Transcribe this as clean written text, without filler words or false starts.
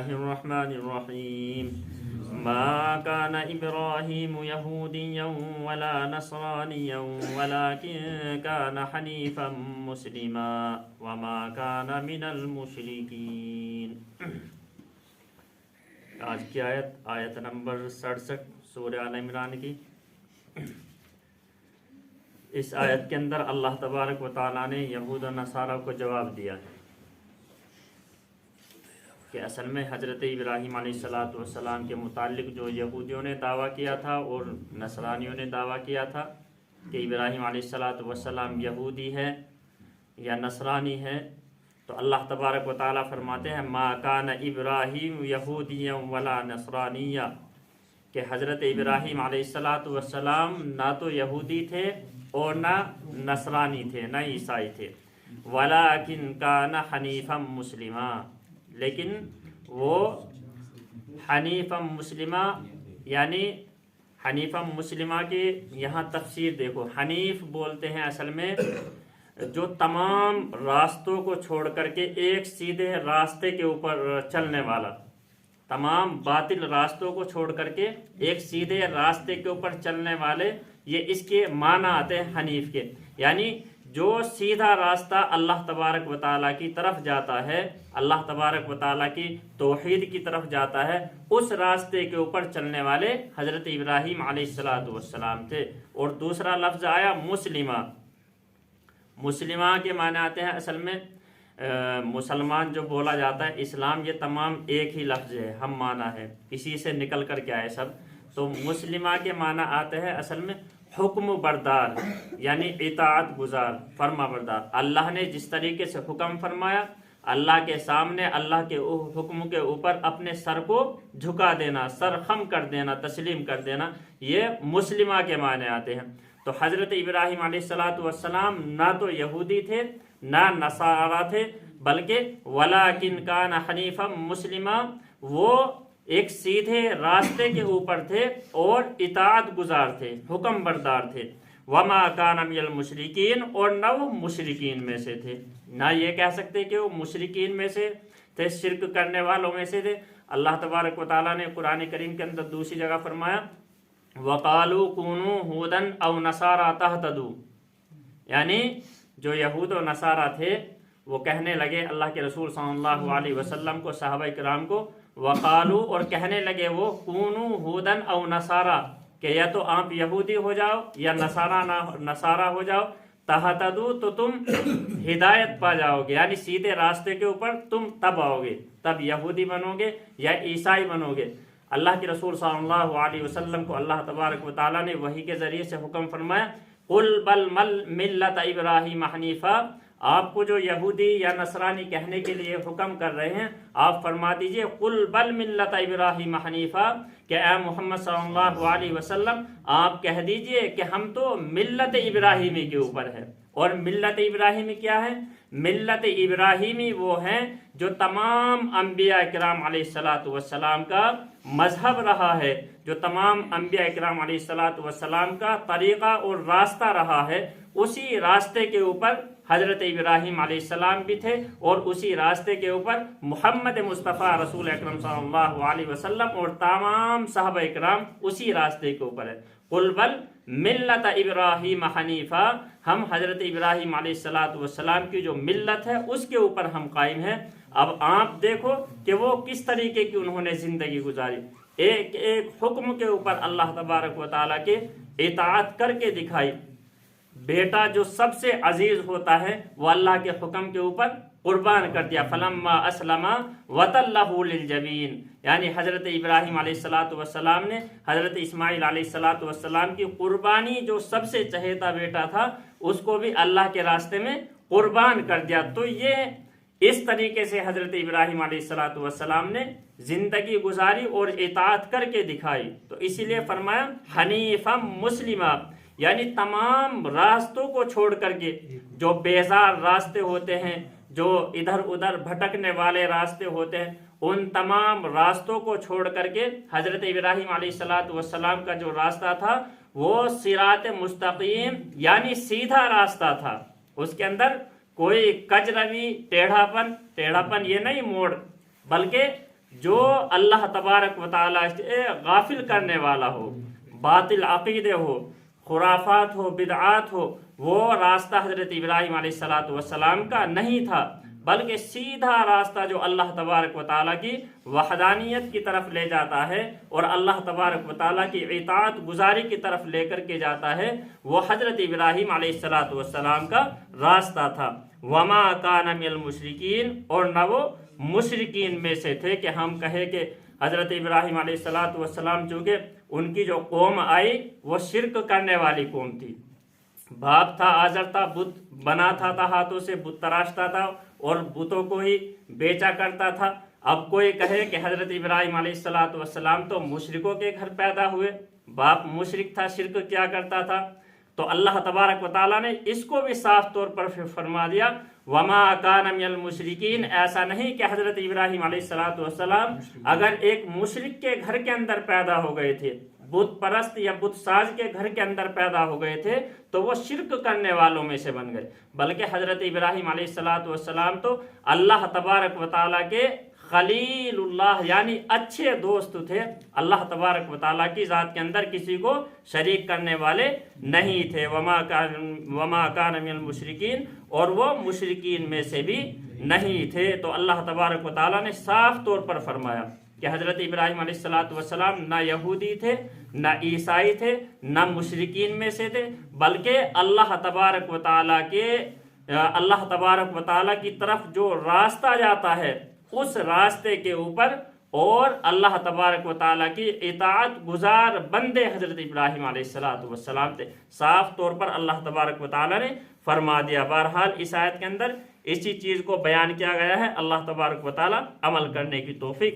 الله الرحمن الرحيم ما كان إبراهيم يهوديا ولا نصرانيا ولكن كان حنيفا مسلما وما كان من المشركين۔ آج کی آیت نمبر 67 سورہ آل عمران کی۔ اس آیت کے اندر اللہ تبارک و تعالیٰ نے یہود و نصارہ کو جواب دیا ہے کہ اصل میں حضرت ابراہیم علیہ السلام کے متعلق جو یہودیوں نے دعویٰ کیا تھا اور نصرانیوں نے دعویٰ کیا تھا کہ ابراہیم علیہ السلام یہودی ہے یا نصرانی ہے، تو اللہ تبارک و تعالیٰ فرماتے ہیں ما کان ابراہیم یہودیا ولا نصرانیہ، کہ حضرت ابراہیم علیہ السلام نہ تو یہودی تھے اور نہ نصرانی تھے، نہ عیسائی تھے، ولیکن کان حنیفا مسلما، لیکن وہ حنیفا مسلمہ، یعنی حنیفا مسلمہ کی یہاں تفسیر دیکھو۔ حنیف بولتے ہیں اصل میں جو تمام راستوں کو چھوڑ کر کے ایک سیدھے راستے کے اوپر چلنے والا، تمام باطل راستوں کو چھوڑ کر کے ایک سیدھے راستے کے اوپر چلنے والے، یہ اس کے معنی آتے ہیں حنیف کے، یعنی جو سیدھا راستہ اللہ تبارک و تعالیٰ کی طرف جاتا ہے، اللہ تبارک و تعالیٰ کی توحید کی طرف جاتا ہے، اس راستے کے اوپر چلنے والے حضرت ابراہیم علیہ السلام تھے۔ اور دوسرا لفظ آیا مسلمہ۔ مسلمہ کے معنی آتے ہیں اصل میں مسلمان جو بولا جاتا ہے، اسلام، یہ تمام ایک ہی لفظ ہے، ہم معنی ہے، اسی سے نکل کر کے آئے سب۔ تو مسلمہ کے معنی آتے ہیں اصل میں حکم بردار، یعنی اطاعت گزار، فرما بردار۔ اللہ نے جس طریقے سے حکم فرمایا، اللہ کے سامنے اللہ کے حکم کے اوپر اپنے سر کو جھکا دینا، سر خم کر دینا، تسلیم کر دینا، یہ مسلمہ کے معنی آتے ہیں۔ تو حضرت ابراہیم علیہ السلام نہ تو یہودی تھے نہ نصارہ تھے، بلکہ ولیکن کان حنیفا مسلمہ، وہ ایک سیدھے راستے کے اوپر تھے اور اطاعت گزار تھے، حکم بردار تھے۔ وما کان من المشرکین، اور نہ وہ مشرکین میں سے تھے، نہ یہ کہہ سکتے کہ وہ مشرکین میں سے تھے، شرک کرنے والوں میں سے تھے۔ اللہ تبارک و تعالیٰ نے قرآن کریم کے اندر دوسری جگہ فرمایا وَقَالُوا كُونُوا هُودًا أَوْ نَصَارَىٰ تَهْتَدُوا، یعنی جو یہود و نصارہ تھے وہ کہنے لگے اللہ کے رسول صلی اللہ علیہ وسلم کو، صحابہ کرام کو، وقالو، اور کہنے لگے وہ، کونو ہودن او نصارا، کہ یا تو آپ یہودی ہو جاؤ یا نصارہ ہو جاؤ، تہتدو، تو تم ہدایت پا جاؤ گے، یعنی سیدھے راستے کے اوپر تم تب آؤ گے، تب یہودی بنو گے یا عیسائی بنو گے۔ اللہ کے رسول صلی اللہ علیہ وسلم کو اللہ تبارک و تعالیٰ نے وحی کے ذریعے سے حکم فرمایا قل بل ملت ابراہیم حنیفا، آپ کو جو یہودی یا نصرانی کہنے کے لیے حکم کر رہے ہیں، آپ فرما دیجئے قل بل ملت ابراہیم حنیفا، کہ اے محمد صلی اللہ علیہ وسلم آپ کہہ دیجئے کہ ہم تو ملت ابراہیمی کے اوپر ہے۔ اور ملت ابراہیمی کیا ہے؟ ملت ابراہیمی وہ ہیں جو تمام انبیاء کرام علیہ السلام کا مذہب رہا ہے، جو تمام انبیاء کرام علیہ السلام کا طریقہ اور راستہ رہا ہے، اسی راستے کے اوپر حضرت ابراہیم علیہ السلام بھی تھے، اور اسی راستے کے اوپر محمد مصطفیٰ رسول اکرم صلی اللہ علیہ وسلم اور تمام صحابہ اکرام اسی راستے کے اوپر ہے۔ قل بل ملت ابراہیم حنیفا، ہم حضرت ابراہیم علیہ السلام کی جو ملت ہے اس کے اوپر ہم قائم ہیں۔ اب آپ دیکھو کہ وہ کس طریقے کی انہوں نے زندگی گزاری، ایک ایک حکم کے اوپر اللہ تبارک و تعالیٰ کے اطاعت کر کے دکھائی۔ بیٹا جو سب سے عزیز ہوتا ہے وہ اللہ کے حکم کے اوپر قربان کر دیا، فلما اسلم وتلہ للجبین، یعنی حضرت ابراہیم علیہ السلام نے حضرت اسماعیل علیہ السلام کی قربانی، جو سب سے چہیتا بیٹا تھا، اس کو بھی اللہ کے راستے میں قربان کر دیا۔ تو یہ اس طریقے سے حضرت ابراہیم علیہ السلام نے زندگی گزاری اور اطاعت کر کے دکھائی۔ تو اسی لیے فرمایا حنیفا مسلمہ، یعنی تمام راستوں کو چھوڑ کر کے، جو بیزار راستے ہوتے ہیں، جو ادھر ادھر بھٹکنے والے راستے ہوتے ہیں، ان تمام راستوں کو چھوڑ کر کے حضرت ابراہیم علیہ السلام کا جو راستہ تھا وہ صراط مستقیم، یعنی سیدھا راستہ تھا، اس کے اندر کوئی کج روی، ٹیڑھا پن یہ نہیں موڑ، بلکہ جو اللہ تبارک و تعالیٰ سے غافل کرنے والا ہو، باطل عقیدے ہو، خرافات ہو، بدعات ہو، وہ راستہ حضرت ابراہیم علیہ السلام کا نہیں تھا، بلکہ سیدھا راستہ جو اللہ تبارک و تعالیٰ کی وحدانیت کی طرف لے جاتا ہے اور اللہ تبارک و تعالیٰ کی اطاعت گزاری کی طرف لے کر کے جاتا ہے، وہ حضرت ابراہیم علیہ السلام کا راستہ تھا۔ وما کان من المشرکین، اور نہ وہ مشرکین میں سے تھے کہ ہم کہیں کہ حضرت ابراہیم علیہ السلام چونکہ ان کی جو قوم آئی وہ شرک کرنے والی قوم تھی، باپ تھا آزر تھا، بت بناتا تھا، ہاتھوں سے بت تراشتا تھا اور بتوں کو ہی بیچا کرتا تھا۔ اب کوئی کہے کہ حضرت ابراہیم علیہ السلام تو مشرکوں کے گھر پیدا ہوئے، باپ مشرک تھا، شرک کیا کرتا تھا، تو اللہ تبارک و تعالیٰ نے اس کو بھی صاف طور پر فرما دیا وما کان من المشرکین۔ ایسا نہیں کہ حضرت ابراہیم علیہ السلام اگر ایک مشرک کے گھر کے اندر پیدا ہو گئے تھے، بت پرست یا بت ساز کے گھر کے اندر پیدا ہو گئے تھے تو وہ شرک کرنے والوں میں سے بن گئے، بلکہ حضرت ابراہیم علیہ السلام تو اللہ تبارک و تعالیٰ کے خلیل اللہ یعنی اچھے دوست تھے، اللہ تبارک و تعالیٰ کی ذات کے اندر کسی کو شریک کرنے والے نہیں تھے۔ وما کان من المشرکین، اور وہ مشرکین میں سے بھی نہیں تھے۔ تو اللہ تبارک و تعالیٰ نے صاف طور پر فرمایا کہ حضرت ابراہیم علیہ السلام نہ یہودی تھے، نہ عیسائی تھے، نہ مشرکین میں سے تھے، بلکہ اللہ تبارک و تعالیٰ کی طرف جو راستہ جاتا ہے اس راستے کے اوپر اور اللہ تبارک و تعالیٰ کی اطاعت گزار بندے حضرت ابراہیم علیہ السلام تھے، صاف طور پر اللہ تبارک و تعالیٰ نے فرما دیا۔ بہرحال اس آیت کے اندر اسی چیز کو بیان کیا گیا ہے، اللہ تبارک و تعالیٰ عمل کرنے کی توفیق